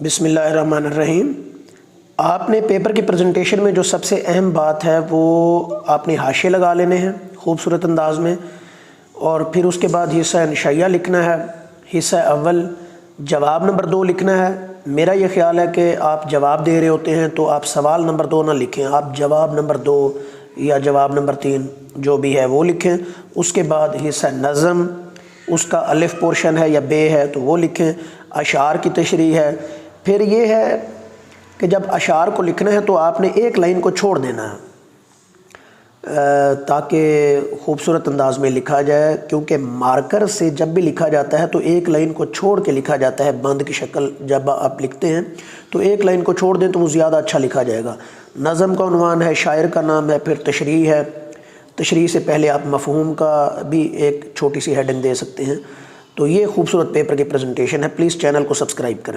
बिस्मिल्लाहिर्रहमानिर्रहीम। आपने पेपर की प्रेजेंटेशन में जो सबसे अहम बात है वो आपने हाशिए लगा लेने हैं खूबसूरत अंदाज में, और फिर उसके बाद हिस्सा नशैया लिखना है, हिस्सा अव्वल जवाब नंबर 2 लिखना है। मेरा ये ख्याल है कि आप जवाब दे रहे होते हैं तो आप सवाल नंबर 2 ना लिखें, आप जवाब नंबर 2 या जवाब नंबर 3 जो भी है वो लिखें। उसके बाद हिस्सा नज़म, उसका अलिफ पोर्शन है या बे है तो वो लिखें। अशार की तशरीह है। फिर ये है कि जब अशार को लिखना है तो आपने एक लाइन को छोड़ देना है ताकि खूबसूरत अंदाज में लिखा जाए, क्योंकि मार्कर से जब भी लिखा जाता है तो एक लाइन को छोड़ के लिखा जाता है। बंद की शक्ल जब आप लिखते हैं तो एक लाइन को छोड़ दें तो वो ज़्यादा अच्छा लिखा जाएगा। नज़म का उन्वान है, शायर का नाम है, फिर तशरीह है। तशरीह से पहले आप मफ़हूम का भी एक छोटी सी हेडिंग दे सकते हैं। तो ये खूबसूरत पेपर की प्रेजेंटेशन है। प्लीज़ चैनल को सब्सक्राइब करें।